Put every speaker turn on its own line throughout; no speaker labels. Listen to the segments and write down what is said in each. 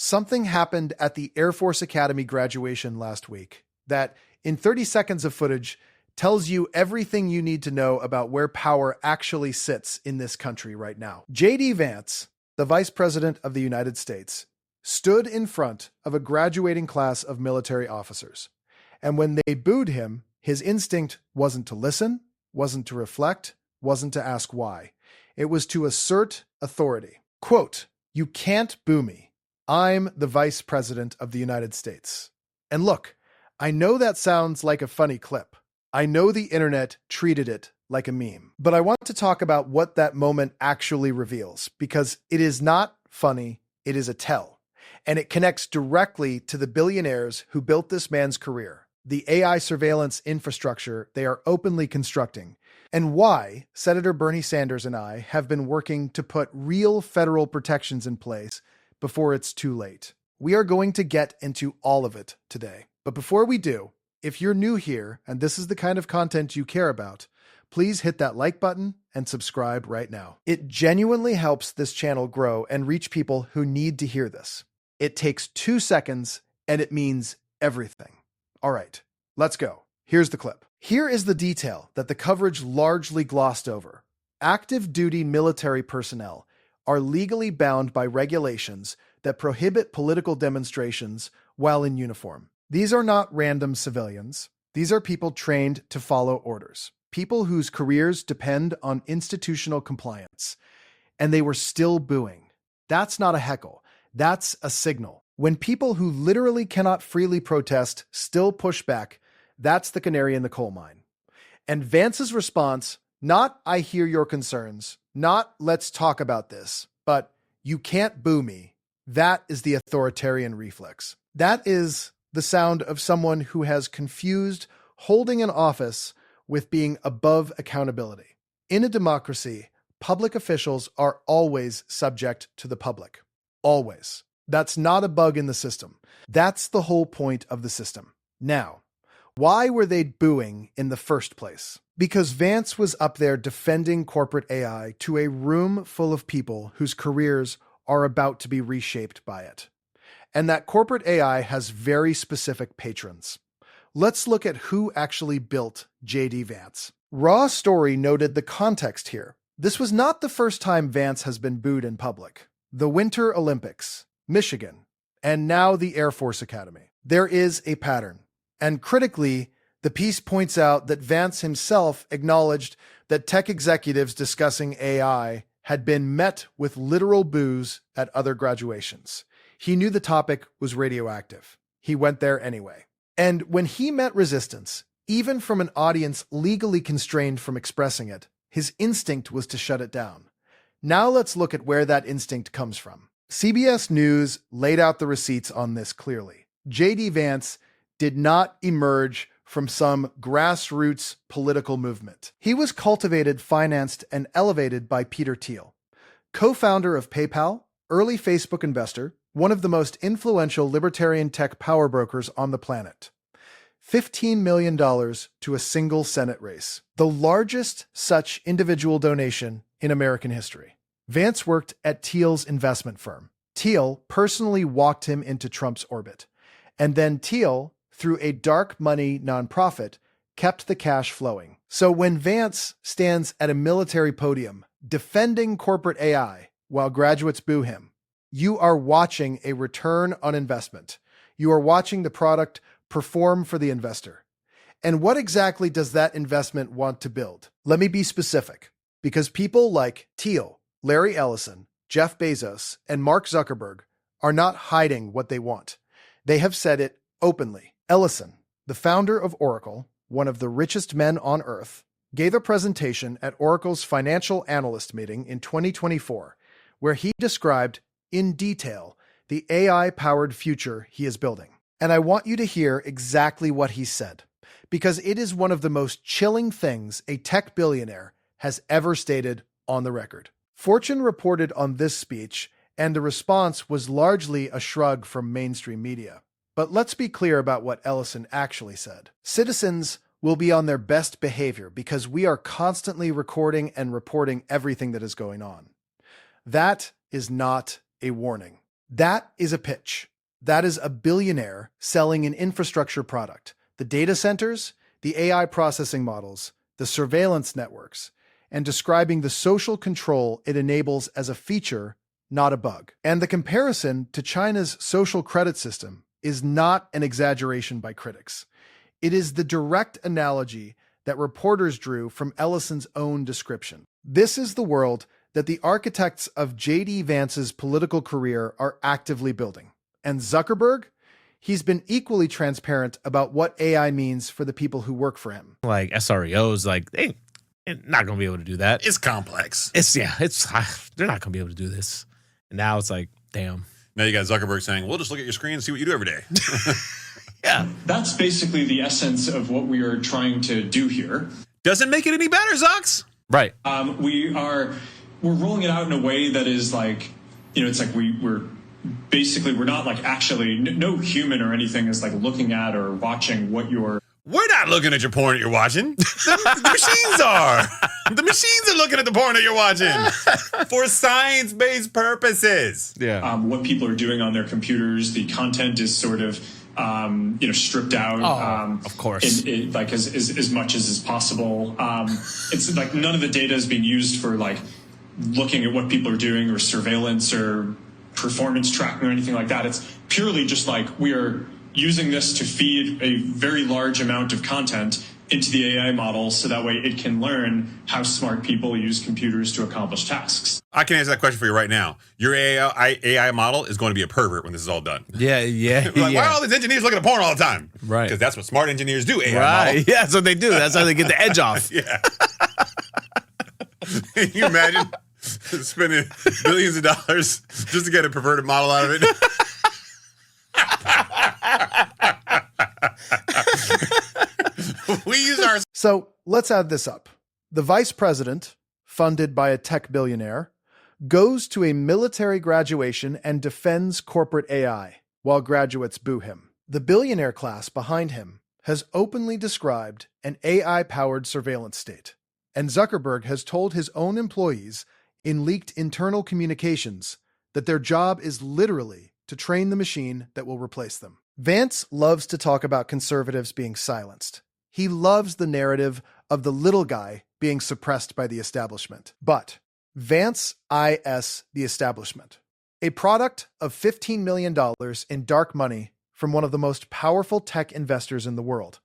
Something happened at the Air Force Academy graduation last week that, in 30 seconds of footage, tells you everything you need to know about where power actually sits in this country right now. JD Vance, the Vice President of the United States, stood in front of a graduating class of military officers. And when they booed him, his instinct wasn't to listen, wasn't to reflect, wasn't to ask why. It was to assert authority. Quote, "You can't boo me. I'm the Vice President of the United States." And look, I know that sounds like a funny clip. I know the internet treated it like a meme. But I want to talk about what that moment actually reveals, because it is not funny, it is a tell. And it connects directly to the billionaires who built this man's career, the AI surveillance infrastructure they are openly constructing, and why Senator Bernie Sanders and I have been working to put real federal protections in place before it's too late. We are going to get into all of it today. But before we do, if you're new here and this is the kind of content you care about, please hit that like button and subscribe right now. It genuinely helps this channel grow and reach people who need to hear this. It takes 2 seconds and it means everything. All right, let's go. Here's the clip. Here is the detail that the coverage largely glossed over. Active duty military personnel are legally bound by regulations that prohibit political demonstrations while in uniform. These are not random civilians. These are people trained to follow orders, people whose careers depend on institutional compliance. And they were still booing. That's not a heckle. That's a signal. When people who literally cannot freely protest still push back, that's the canary in the coal mine. And Vance's response, not "I hear your concerns," not "let's talk about this," but "you can't boo me," that is the authoritarian reflex. That is the sound of someone who has confused holding an office with being above accountability. In a democracy, public officials are always subject to the public. Always. That's not a bug in the system. That's the whole point of the system. Now, why were they booing in the first place? Because Vance was up there defending corporate AI to a room full of people whose careers are about to be reshaped by it. And that corporate AI has very specific patrons. Let's look at who actually built JD Vance. Raw Story noted the context here. This was not the first time Vance has been booed in public. The Winter Olympics, Michigan, and now the Air Force Academy. There is a pattern. And critically, the piece points out that Vance himself acknowledged that tech executives discussing AI had been met with literal boos at other graduations. He knew the topic was radioactive. He went there anyway. And when he met resistance, even from an audience legally constrained from expressing it, his instinct was to shut it down. Now let's look at where that instinct comes from. CBS News laid out the receipts on this clearly. JD Vance did not emerge from some grassroots political movement. He was cultivated, financed, and elevated by Peter Thiel, co-founder of PayPal, early Facebook investor, one of the most influential libertarian tech power brokers on the planet. $15 million to a single Senate race, the largest such individual donation in American history. Vance worked at Thiel's investment firm. Thiel personally walked him into Trump's orbit. And then Thiel, through a dark money nonprofit, kept the cash flowing. So when Vance stands at a military podium defending corporate AI while graduates boo him, you are watching a return on investment. You are watching the product perform for the investor. And what exactly does that investment want to build? Let me be specific, because people like Thiel, Larry Ellison, Jeff Bezos, and Mark Zuckerberg are not hiding what they want. They have said it openly. Ellison, the founder of Oracle, one of the richest men on earth, gave a presentation at Oracle's financial analyst meeting in 2024, where he described in detail the AI-powered future he is building. And I want you to hear exactly what he said, because it is one of the most chilling things a tech billionaire has ever stated on the record. Fortune reported on this speech, and the response was largely a shrug from mainstream media. But let's be clear about what Ellison actually said. Citizens will be on their best behavior because we are constantly recording and reporting everything that is going on. That is not a warning. That is a pitch. That is a billionaire selling an infrastructure product. The data centers, the AI processing models, the surveillance networks, and describing the social control it enables as a feature, not a bug. And the comparison to China's social credit system is not an exaggeration by critics. It is the direct analogy that reporters drew from Ellison's own description. This is the world that the architects of JD Vance's political career are actively building. And Zuckerberg, he's been equally transparent about what AI means for the people who work for him.
Like SREOs, like they're not going to be able to do that.
It's complex.
They're not going to be able to do this. And now it's like, damn.
Now you got Zuckerberg saying, we'll just look at your screen and see what you do every day.
Yeah.
That's basically the essence of what we are trying to do here.
Doesn't make it any better, Zucks.
Right.
We're rolling it out in a way that is like, it's like we're not like actually, no human or anything is like looking at or watching what you're.
We're not looking at your porn that you're watching. The machines are. The machines are looking at the porn that you're watching for science-based purposes.
Yeah.
What people are doing on their computers, the content is sort of, stripped out.
Of course.
Like as much as is possible. It's like none of the data is being used for like looking at what people are doing or surveillance or performance tracking or anything like that. It's purely just like we are using this to feed a very large amount of content into the AI model so that way it can learn how smart people use computers to accomplish tasks.
I can answer that question for you right now. Your AI model is going to be a pervert when this is all done.
Yeah.
Why are all these engineers looking at porn all the time?
Right.
Because that's what smart engineers do, AI
Right.
model.
Yeah, that's what they do. That's how they get the edge off.
Yeah. Can you imagine spending billions of dollars just to get a perverted model out of it? We use our.
So let's add this up. The vice president, funded by a tech billionaire, goes to a military graduation and defends corporate AI, while graduates boo him. The billionaire class behind him has openly described an AI-powered surveillance state, and Zuckerberg has told his own employees in leaked internal communications that their job is literally to train the machine that will replace them. Vance loves to talk about conservatives being silenced. He loves the narrative of the little guy being suppressed by the establishment. But Vance IS the establishment, a product of $15 million in dark money from one of the most powerful tech investors in the world.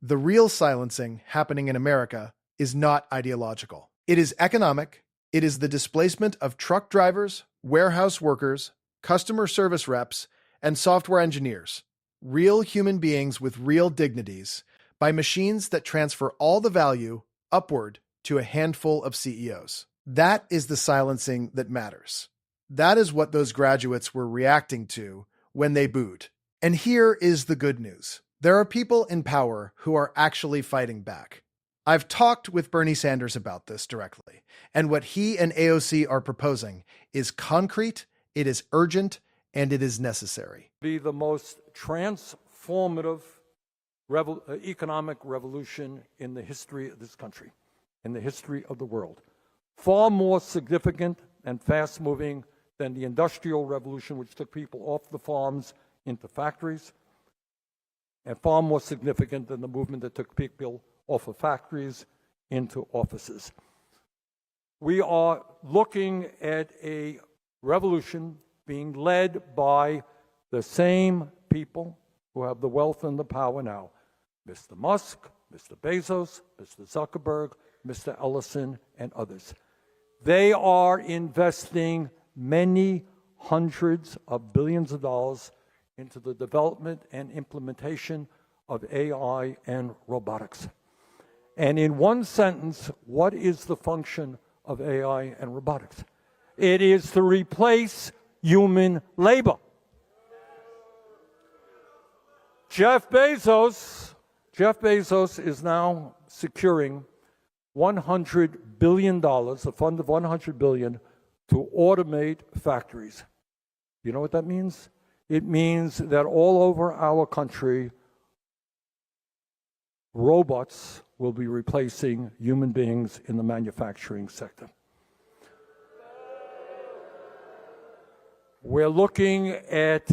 The real silencing happening in America is not ideological. It is economic. It is the displacement of truck drivers, warehouse workers, customer service reps, and software engineers, real human beings with real dignities, by machines that transfer all the value upward to a handful of CEOs. That is the silencing that matters. That is what those graduates were reacting to when they booed. And here is the good news. There are people in power who are actually fighting back. I've talked with Bernie Sanders about this directly, and what he and AOC are proposing is concrete, it is urgent, and it is necessary.
Be the most transformative economic revolution in the history of this country, in the history of the world. Far more significant and fast-moving than the Industrial Revolution, which took people off the farms into factories, and far more significant than the movement that took people off of factories into offices. We are looking at a revolution being led by the same people who have the wealth and the power now. Mr. Musk, Mr. Bezos, Mr. Zuckerberg, Mr. Ellison, and others. They are investing many hundreds of billions of dollars into the development and implementation of AI and robotics. And in one sentence, what is the function of AI and robotics? It is to replace human labor. Jeff Bezos is now securing $100 billion, a fund of $100 billion, to automate factories. You know what that means? It means that all over our country, robots will be replacing human beings in the manufacturing sector. We're looking at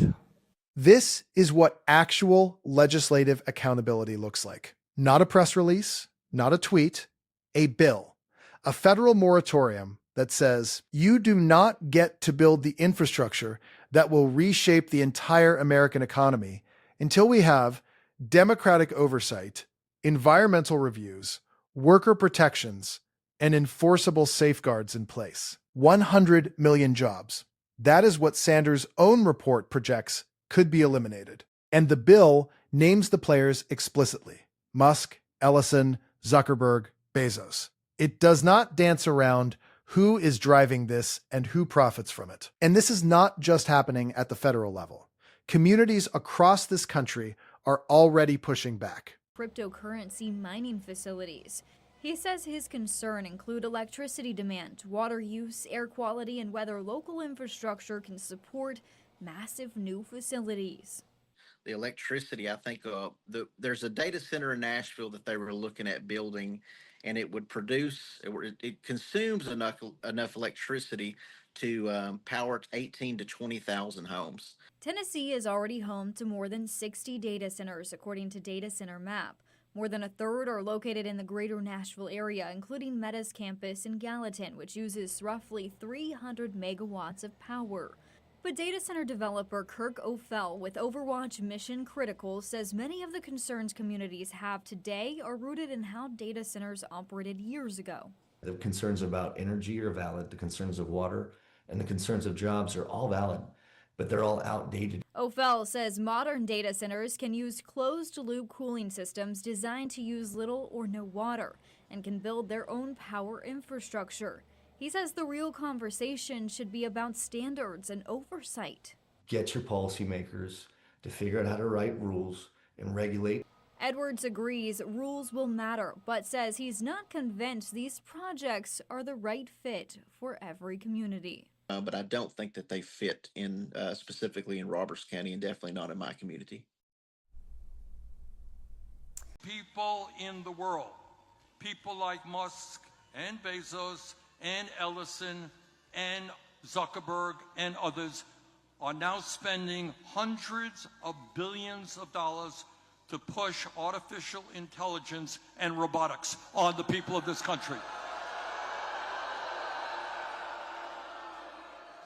This is what actual legislative accountability looks like. Not a press release, not a tweet, a bill, a federal moratorium that says you do not get to build the infrastructure that will reshape the entire American economy until we have democratic oversight, environmental reviews, worker protections, and enforceable safeguards in place. 100 million jobs. That is what Sanders' own report projects could be eliminated. And the bill names the players explicitly: Musk, Ellison, Zuckerberg, Bezos. It does not dance around who is driving this and who profits from it. And this is not just happening at the federal level. Communities across this country are already pushing back.
Cryptocurrency mining facilities. He says his concern include electricity demand, water use, air quality, and whether local infrastructure can support massive new facilities.
The electricity, I think there's a data center in Nashville that they were looking at building, and it would produce, it consumes enough electricity to power 18 to 20,000 homes.
Tennessee is already home to more than 60 data centers, according to Data Center Map. More than a third are located in the greater Nashville area, including Meta's campus in Gallatin, which uses roughly 300 megawatts of power. But data center developer Kirk O'Fell with Overwatch Mission Critical says many of the concerns communities have today are rooted in how data centers operated years ago.
The concerns about energy are valid, the concerns of water and the concerns of jobs are all valid, but they're all outdated.
O'Fell says modern data centers can use closed-loop cooling systems designed to use little or no water and can build their own power infrastructure. He says the real conversation should be about standards and oversight.
Get your policymakers to figure out how to write rules and regulate.
Edwards agrees rules will matter, but says he's not convinced these projects are the right fit for every community.
But I don't think that they fit in specifically in Roberts County, and definitely not in my community.
people in the world, people like Musk and Bezos and Ellison and Zuckerberg and others are now spending hundreds of billions of dollars to push artificial intelligence and robotics on the people of this country.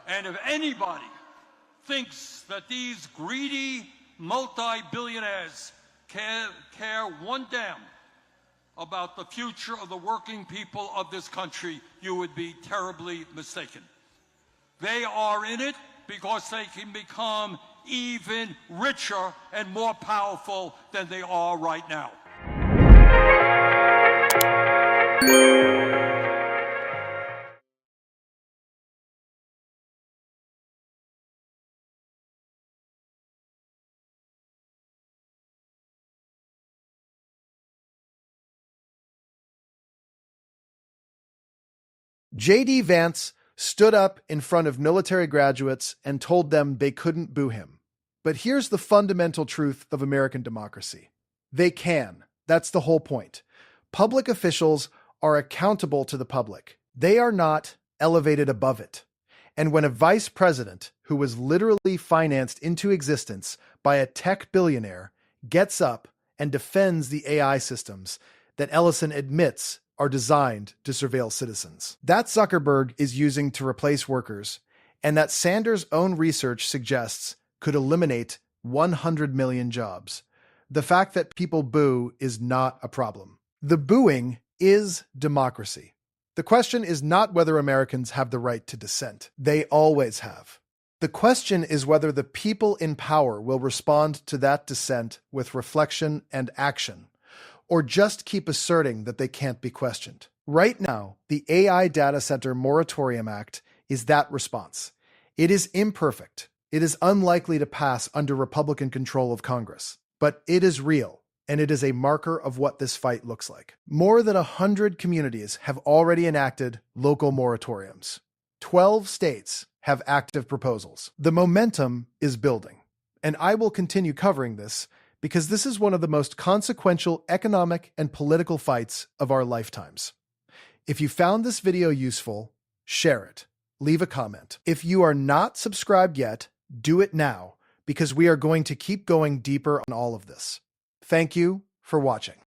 And if anybody thinks that these greedy multi-billionaires care one damn about the future of the working people of this country, you would be terribly mistaken. They are in it because they can become even richer and more powerful than they are right now.
JD Vance stood up in front of military graduates and told them they couldn't boo him. But here's the fundamental truth of American democracy. They can. That's the whole point. Public officials are accountable to the public. They are not elevated above it. And when a vice president who was literally financed into existence by a tech billionaire gets up and defends the AI systems that Ellison admits are designed to surveil citizens, that Zuckerberg is using to replace workers, and that Sanders' own research suggests could eliminate 100 million jobs, the fact that people boo is not a problem. The booing is democracy. The question is not whether Americans have the right to dissent. They always have. The question is whether the people in power will respond to that dissent with reflection and action, or just keep asserting that they can't be questioned. Right now, the AI Data Center Moratorium Act is that response. It is imperfect. It is unlikely to pass under Republican control of Congress. But it is real, and it is a marker of what this fight looks like. More than 100 communities have already enacted local moratoriums. 12 states have active proposals. The momentum is building, and I will continue covering this because this is one of the most consequential economic and political fights of our lifetimes. If you found this video useful, share it, leave a comment. If you are not subscribed yet, do it now, because we are going to keep going deeper on all of this. Thank you for watching.